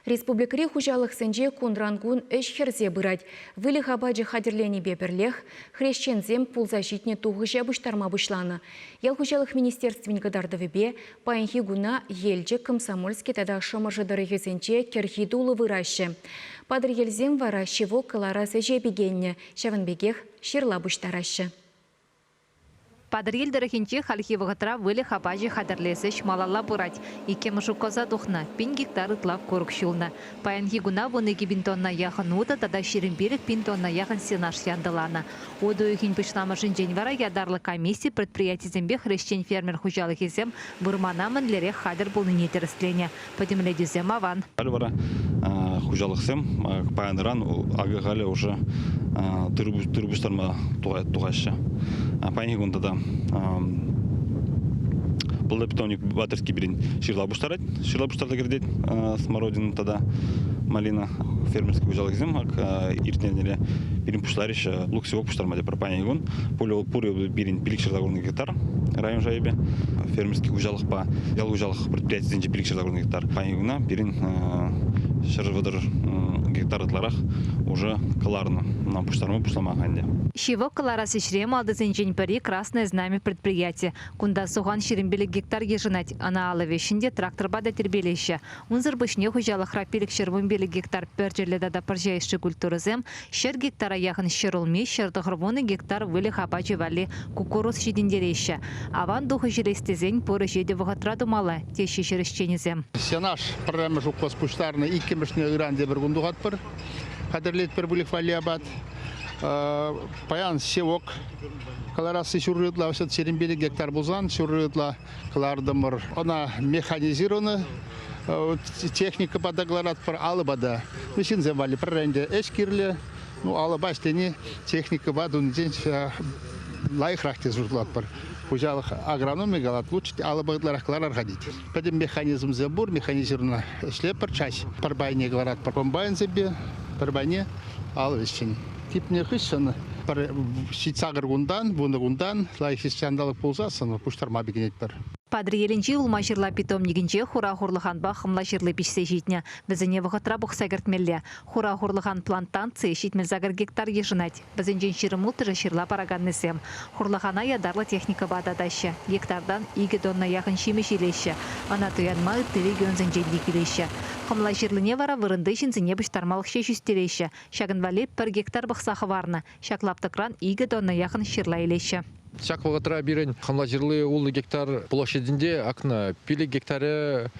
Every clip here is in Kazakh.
Республикари хужалық сенже кундрангун эш херзе бырать. Вылі хабаджи хадерлени беберлех, хрещензем пулзащитне туғыжа бұштарма бұшланы. Ел хужалық министерственника дардавебе, паянхи гуна елже комсомольский тада шомыржы дырыгезенче керхидулы выращы. Падыр елзем вара шево калара сәже бегенне, шаванбегех шерла бұштарашы. Падрил дырыхинче халхи вғытра вылі хабажи хадарлесіш малала бұрать. Ике мұшыққоза дұхна, 5 гектар ытлав көрік шулна. Паянхи гуна вон 2000 тонна яғын уды, тада шерімберік 1000 тонна яғын сенаш яндылана. Оды үйхін пышламышын женвара ядарлы комиссии предприятий зембе хрещен фермер хужалық езем бұрманамын лере хадыр бұл нетерістлене. Подемледі зем аван. Хужалық зем паяныран ағығалі уже түрбістарма туғашы. Паянхи гунда бұл питомник батырский бірін ширла бұштарад. Ширла бұштарда кердет смородина тада малина фермерский хужалық зем иртенелі бірін пұштарыш лук севок пұштарма деп паянхи гун. Пуры бірін пилік ширла көрінгі гектар район жайбе. Фермерский хужалық па ял хужалық предприятий зенже пилік ширла көрінгі гектар. Паянхи гуна бірін шырвыдыр гектарларах уже каларно на пуштарму пушламаханде. Шивок калара сешрем алды зенжень пари красное знамя предприятия. Кунда сухан шерембелек гектар ежинать, ана алавешінде трактор бада тербелеща. Унзыр бышне хужалық рапилік шервымбелек гектар пөржерлі дада паржайшы культурызем, шер гектара яғын шерулме, шердығырвоны гектар вылі хапачы вали кукуруз шедендереща. Аван духы жерестезен поры жеде вғытра думала, теші шерещенезем. Сенаш программа жуқос пуштарны иккемішне ұранде бір күндуғат бір. Қадірлет бір бүлік валиябат. Паян севок. Каларасы сүррыдла, өсет серембелі гектар бұзан, сүррыдла калардымыр. Она механизированы. Техника бадагларат бір алыбада. Мүсін земвали проренде эшкирлі. Алыба істені техника бадын ден лайықрақты жүрділат бір. Хужалық агрономия галат лучше алыбағыдлар ақлар арғадид. Пәдім механизм зебур, механизирована шлепер часть. Парбайне галат парбайн зебе, парбайне алып ешчен. Типне хыщаны. Шицагыр гундан, буны гундан, лайықшандалық болзасын, пуштарма бігенет бір. Падры елінчі ұлма жырла питомнигінче хура хурлыханба хымла жырлы пішсе житне. Бізіне вғытра бұқса гертмелле. Хура хурлыхан плантанцы шитмел загыр гектар ежінать. Бізінжен шырымыл тұры шырла параганнесем. Хурлыхана ядарлы техника бададаща. Гектардан 2 тонна яғын шимеш елеші. Ана туянма үттері гөнзінженді келеші. Хымла жырлыне вара вырынды жінзіне бұштармалық шешістереші. Шагын валеп 1 гектар бұқсақы варны. Шаклаптықран 2 тонна яғын шырла елеші. Шак вағытра берін қамлажырлы улы гектар площадінде акна пилі гектары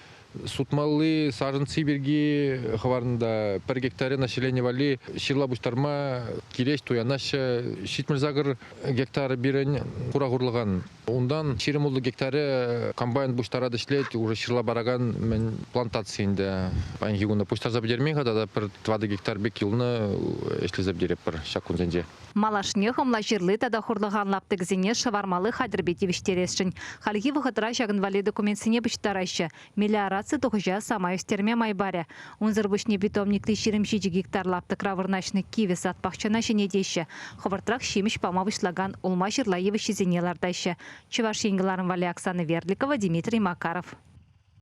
сутмалы сажынцы берги хаварында 1 гектары население вали ширла буштарма киреш туянашы шитмел загыр гектары берін курагурлыган. Ондан ширим улы гектары комбайн буштарады шлет уже ширла бараган мен плантацияында паянхи гуна пуштар забдермей хада бір 2 гектар бек йылны эшлі забдереп бір шакунзенде. Малашне хымла жырлы тада хурлыған лаптык зене шавармалы хадырбети виштересшін. Халги вғытра шагын вали документсіне бүштарайшы. Мелиорация тұғыжа самайыстерме майбаре. Унзыр бүшне питомникті 27 гектар лаптык равырнашны киви сатпақчана шенедеші. Хывыртрак шеміш пама вышлаган улма жырлайы віші зенелардайшы. Чуваш еңгіларын вали Оксана Вердликова, Дмитрий Макаров.